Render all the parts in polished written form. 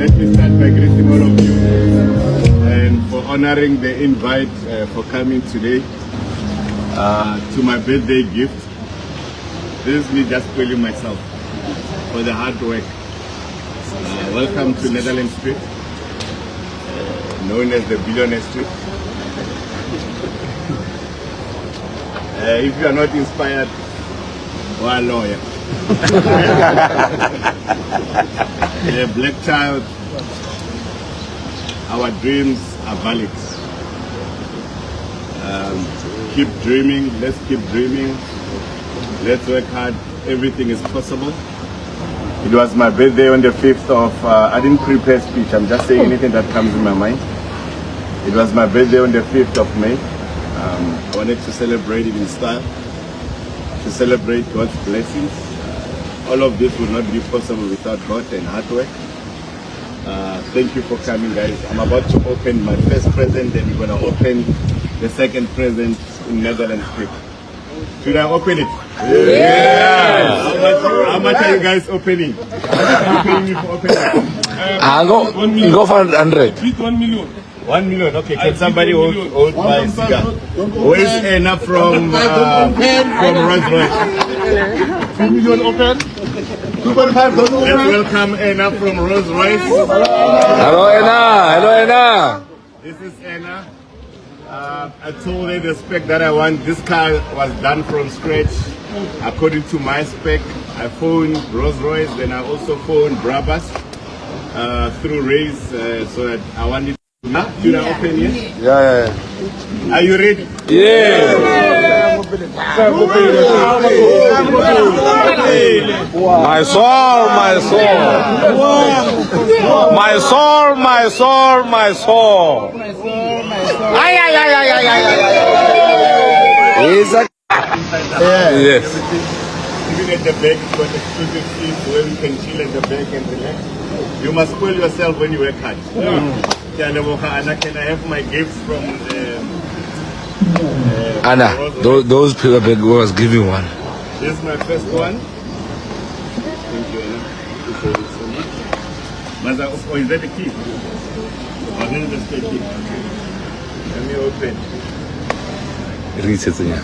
let me start by greeting all of you and for honoring the invite for coming today to my birthday gift. This is me just pulling myself for the hard work. Welcome to Netherlands Street, known as the Billionaire Street. If you are not inspired, or a lawyer. A black child, our dreams are valid. Keep dreaming, let's keep dreaming. Let's work hard, everything is possible. It was my birthday on the 5th of, I didn't prepare speech, I'm just saying anything that comes in my mind. It was my birthday on the 5th of May. I wanted to celebrate it in style, to celebrate God's blessings. All of this would not be possible without God and hard work. Thank you for coming, guys. I'm about to open my first present, and we're going to open the second present in Netherlands Street. Should I open it? Yeah! How much are you guys opening? Paying me for opening? Go for 100. 1 million. 1 million, okay. Can somebody hold my cigar? Where's Anna from Rolls Royce? 2 million open. 2.5 doesn't open. Let's welcome Anna from Rolls Royce. Hello, Anna. Hello, Anna. This is Anna. I told her the spec that I want. This car was done from scratch according to my spec. I phoned Rolls Royce, then I also phoned Brabus through Race, so that I wanted. Should I open it? Yeah. Are you ready? Yeah. My soul, my soul. My soul, my soul, my soul. Ay. Yes. Even at the back, it's got exclusive seats where you can chill at the back and relax. You must spoil yourself when you work hard. Can I have my gifts from Anna, those people was giving one. This is my first one. Thank you, Anna. Appreciate it so much. Maza, oh, is that the key? Oh, this is the spare key. Let me open.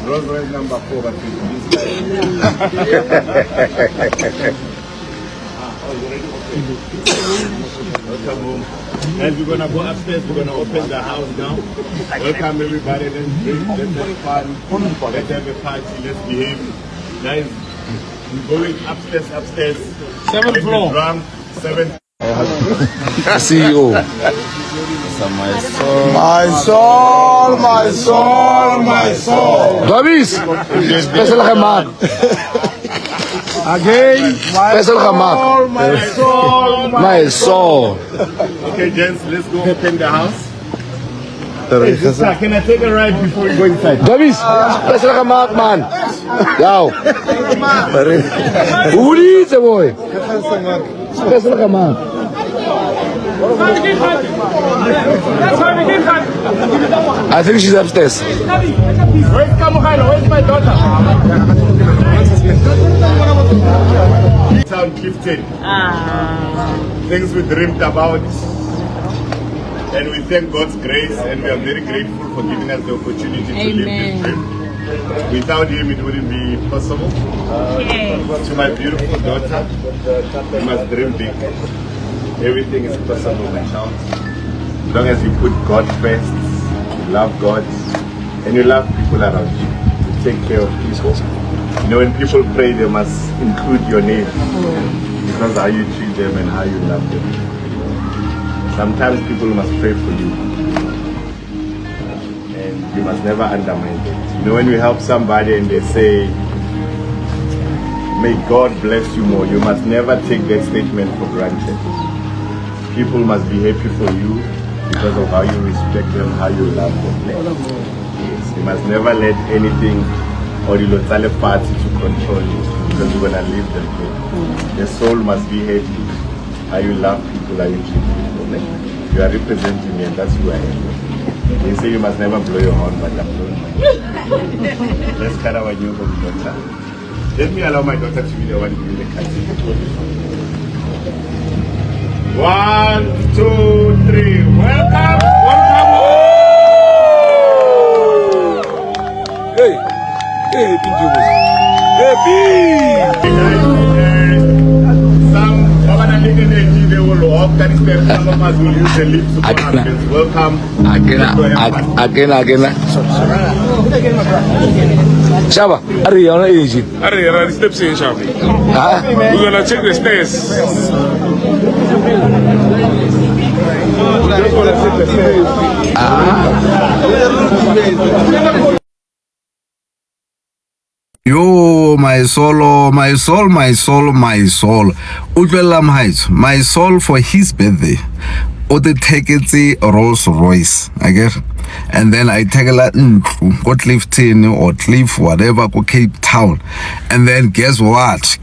Rolls Royce number 4, but this Welcome home. And we're gonna go upstairs, we're gonna open the house now. Welcome everybody, let's drink, let's have fun, let's have a party, let's behave. Guys, we're going upstairs. 7th floor. Drunk, 7th. CEO. My soul. Babis, special kamat. Again, Special kamat. My soul. Okay, gents, let's go open the house. Hey, sister, can I take a ride before we go inside? Babis, special kamat, man. Yo. Uri, the boy. Special kamat. I think she's upstairs. Where's Kamuhano? Where's my daughter? Sound gifted. Things we dreamed about. And we thank God's grace, and we are very grateful for giving us the opportunity to live this dream. Without him, it wouldn't be possible. To my beautiful daughter, you must dream big. Everything is possible, my child. As long as you put God first, you love God, and you love people around you. You take care of people. You know, when people pray, they must include your name because how you treat them and how you love them. Sometimes people must pray for you, and you must never undermine them. You know, when you help somebody and they say, may God bless you more, you must never take that statement for granted. People must be happy for you because of how you respect them, how you love them. Yes, you must never let anything or the lotale party to control you because you're going to leave them here. The soul must be happy. How you love people, how you treat people. You are representing me and that's who I am. They say you must never blow your horn, but I'm blowing my horn. Let's cut our new home daughter. Let me allow my daughter to be the one doing the cutting. 1, 2, 3. Welcome. Hey, hey, Some they will walk that step. Some of us will use the lift to welcome. Again. Shaba, are you on the Are the steps in Shaba? We're gonna check the stairs. Yo, my soul. Utlwela Heights, my soul for his birthday. O the tickets Rolls Royce, I get. And then I take a lot go Clifton or Cliff, whatever, go Cape Town. And then guess what?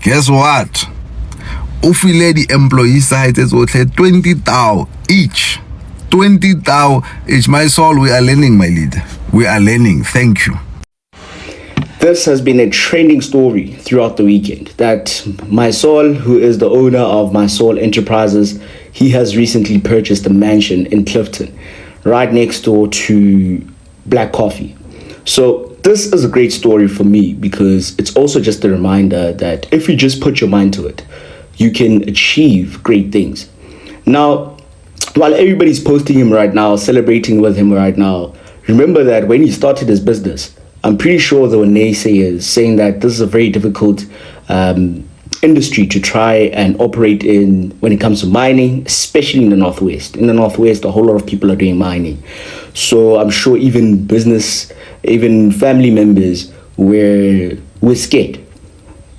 Ufi lady employees side is what 20,000 each. 20,000 each. My soul, we are learning, my lead. We are learning. Thank you. This has been a trending story throughout the weekend that My Soul, who is the owner of My Soul Enterprises, he has recently purchased a mansion in Clifton, right next door to Black Coffee. So this is a great story for me because it's also just a reminder that if you just put your mind to it, you can achieve great things. Now, while everybody's posting him right now, celebrating with him right now, remember that when he started his business, I'm pretty sure there were naysayers saying that this is a very difficult industry to try and operate in when it comes to mining, especially in the Northwest. In the Northwest, a whole lot of people are doing mining. So I'm sure even family members were scared.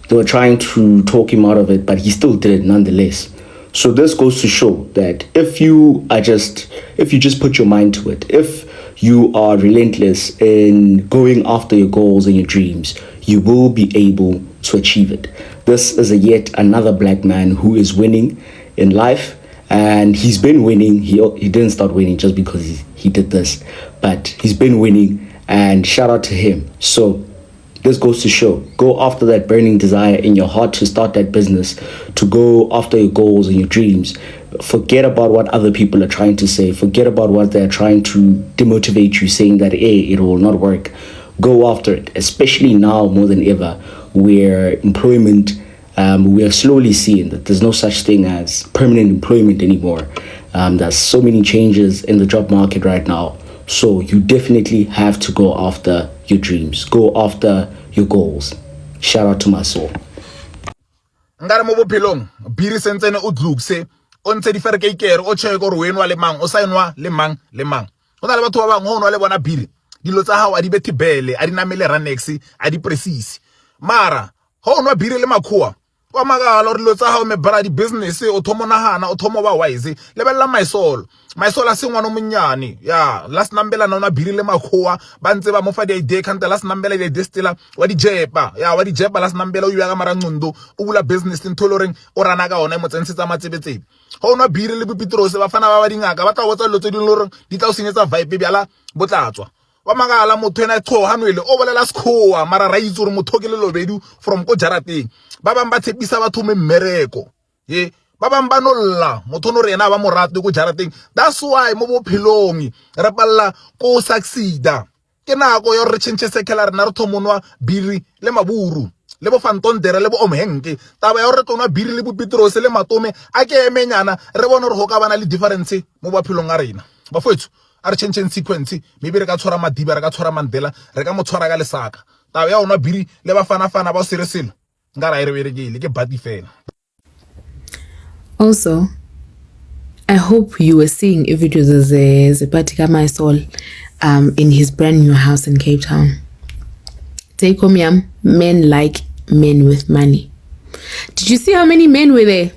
They were trying to talk him out of it, but he still did it nonetheless. So this goes to show that if you just put your mind to it, if you are relentless in going after your goals and your dreams, you will be able to achieve it. This is yet another black man who is winning in life, and he's been winning. He didn't start winning just because he did this, but he's been winning, and shout out to him. So this goes to show, go after that burning desire in your heart to start that business, to go after your goals and your dreams. Forget about what other people are trying to say. Forget about what they're trying to demotivate you, saying that, hey, it will not work. Go after it, especially now more than ever, where employment, we are slowly seeing that there's no such thing as permanent employment anymore. There's so many changes in the job market right now. So you definitely have to go after your dreams. Go after your goals. Shout out to My Soul. Ngare mo bophelong biri sentsene o dlukse o ntse di fereke ikere o tsheke gore wenwa le mang o saenwa le mang go na le batho ba bangwe go nwa le bona biri dilo tsa gago a di bethibele a di namele Ranex a di precise mara go nwa biri le makhoa wa magala gore dilo tsa gago me bra di business o thomo nagana o thomo ba wise lebella My Soul a sengwana monyane ya last nambela nona biri le makhoa ba ntse ba mo fa di idea kante last nambela di distiller wa di jepa last nambela o ya ga marangundo o bula business ntoloreng o rana ka ona mo tsensetsa matsebetsebe go nwa biri le bopitrose ba fana ba dingaka ba tla botsa dilo tse di loreng di tla o senyetsa vibe bjala botlatswa wa magala motho ena tsohanwele o bolela skhoa mara ra itse gore motho ke le lobedu from ko jarateng ba bang ba tshepisa batho me mmereko ye ba bang ba nolla motho no rena ba morate ko jarateng. That's why mo bophelong re palla ko succeeda ke nako yo re tshentse sekela rena re thomonwa biri le maburu le bo fantondere le bo omhenke taba ya re tlonwa biri le bo pitrose le matome a ke emenyana re bona re go ka bana le difference mo bophelong a rena ba fethu a re tshentse sequence maybe re ka tshwara Madiba re ka tshwara Mandela re ka mo tshwara ka lesaka taba ya ona biri le ba fana ba sere selo ngara re berekile ke bati fela. Also, I hope you were seeing videos as Zepatika My Soul in his brand new house in Cape Town. Take home, yam, men like men with money. Did you see how many men were there?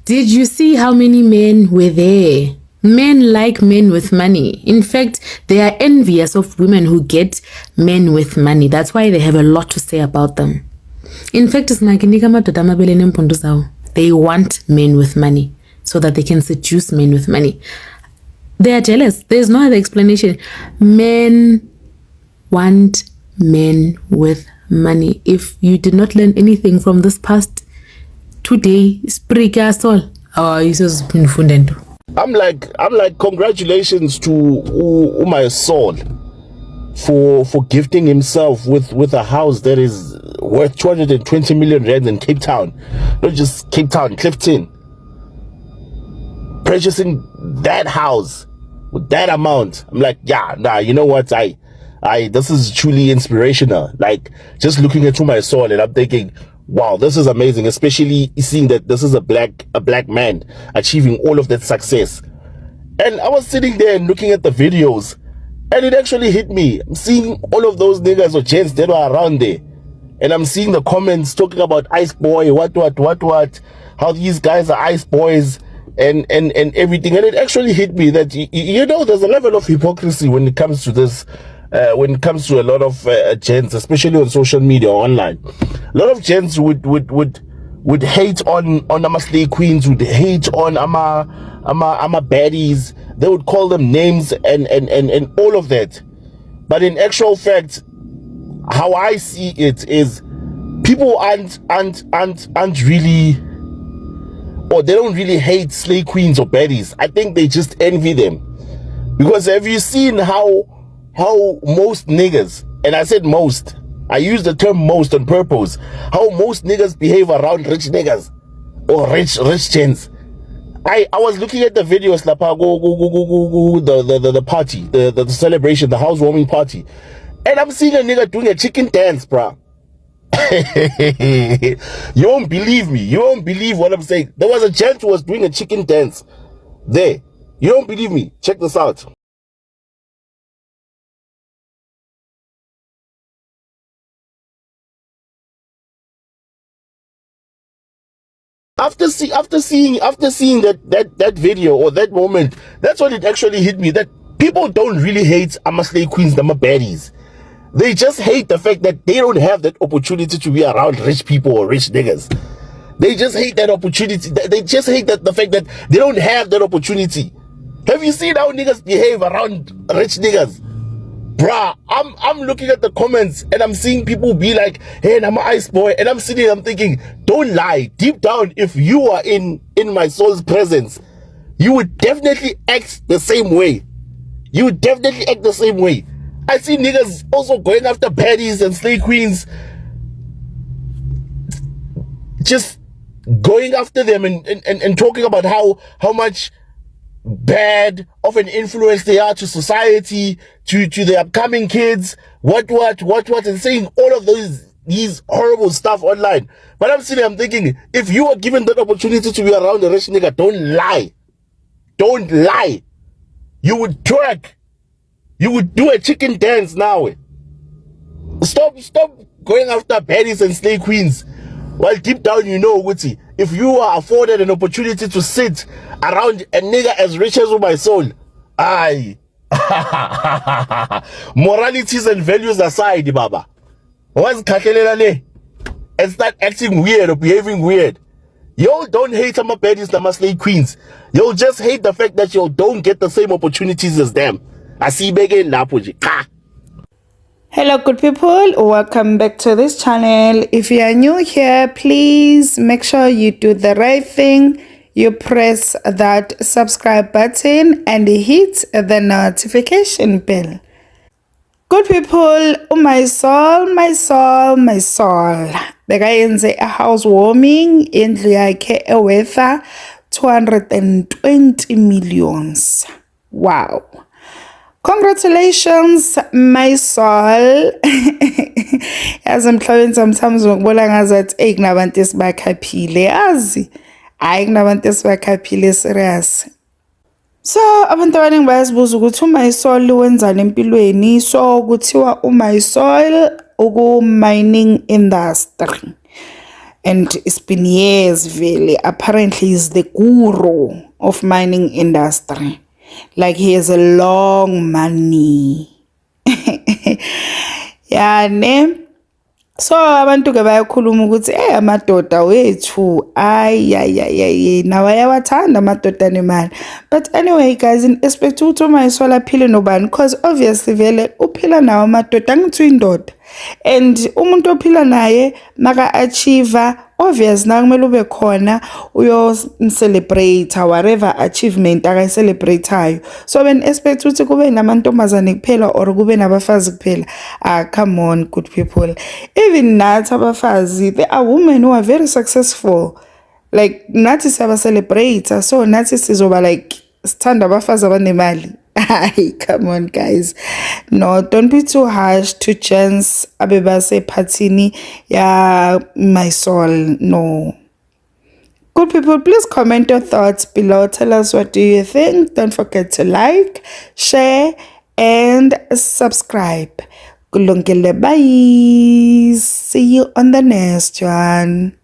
Did you see how many men were there? Men like men with money. In fact, they are envious of women who get men with money. That's why they have a lot to say about them. In fact, they want men with money so that they can seduce men with money. They are jealous. There's no other explanation. Men want men with money. If you did not learn anything from this past today sprika sol ayisozifunda nto. I'm like, congratulations to my soul for gifting himself with a house that is worth 220 million rand in Cape Town, not just Cape Town, Clifton. Purchasing that house with that amount, I'm like, yeah, nah, you know what? This is truly inspirational. Like, just looking into my soul, and I'm thinking, wow, this is amazing, especially seeing that this is a black man achieving all of that success. And I was sitting there and looking at the videos, and it actually hit me. I'm seeing all of those niggas or gents that were around there, and I'm seeing the comments talking about Ice Boy, what, how these guys are Ice Boys and everything. And it actually hit me that, you know, there's a level of hypocrisy when it comes to this. When it comes to a lot of gents, especially on social media or online, a lot of gents would hate on ama slay queens, would hate on ama baddies. They would call them names and all of that. But in actual fact, how I see it is, people aren't really, or they don't really hate slay queens or baddies. I think they just envy them. Because have you seen how most niggas, and I said most, I use the term most on purpose, how most niggas behave around rich niggas or rich gents. I was looking at the videos, the party, the celebration, the housewarming party, and I'm seeing a nigga doing a chicken dance, bruh. You won't believe me. You won't believe what I'm saying. There was a gent who was doing a chicken dance there. You don't believe me? Check this out. After seeing that video or that moment, that's when it actually hit me that people don't really hate slay queens, the baddies. They just hate the fact that they don't have that opportunity to be around rich people or rich niggas. They just hate that opportunity. They just hate the fact that they don't have that opportunity. Have you seen how niggas behave around rich niggas? Bruh, I'm looking at the comments and I'm seeing people be like, hey, I'm an Ice Boy. And I'm sitting, I'm thinking, don't lie. Deep down, if you are in my soul's presence, you would definitely act the same way. You would definitely act the same way. I see niggas also going after baddies and slay queens, just going after them and talking about how much bad of an influence they are to society, to the upcoming kids, what, and saying all of these horrible stuff online. But I'm sitting, I'm thinking, if you are given that opportunity to be around a rich nigga, don't lie. Don't lie. You would twerk. You would do a chicken dance now. Stop going after baddies and slay queens. While deep down you know, Witty, if you are afforded an opportunity to sit around a nigga as rich as my soul, aye. Moralities and values aside, Baba. Once Kakelele and start acting weird or behaving weird, you don't hate some baddies, the slay queens. You just hate the fact that you don't get the same opportunities as them. I see begin Napuji. Hello good people, welcome back to this channel. If you are new here, please make sure you do the right thing. You press that subscribe button and hit the notification bell. Good people, my soul. Bekayenze a housewarming indlu yakhe ewetha 220 millions. Wow. Congratulations, my soul. As I'm trying sometimes ngibona ngazathi kunabantu esibakhaphile yazi. Hayi kunabantu esibakhaphile serious. So abantu abaningi bayazibuza ukuthi my soul wenzani empilweni. So kuthiwa my soul uku mining industry. And it's been years vele. Apparently he's the guru of mining industry. Like he has a long money. Yeah, ne? So abantu ke bayakhuluma ukuthi amadoda wethu ay nawa yawathanda amadoda nemali. But anyway guys, in expect ukuthi my soul aphile nobani, because obviously vele uphila nawo amadoda ngithu indoda. And umuntu ophila naye maka achieve obvious na kumele ube khona uyo celebrate whatever achievement akayi celebrateayo. So ben expect ukuthi kube namantombazane kuphela or kube nabafazi kuphela. Come on good people, even nathi abafazi, there are women who are very successful, like nathi siyaba celebrate, so nathi sizoba like sithanda abafazi abanemali. Come on guys, no, don't be too harsh to gents abebase phathini ya My Soul. No, good people, please comment your thoughts below. Tell us what do you think. Don't forget to like, share and subscribe. Kulungile, bye. See you on the next one.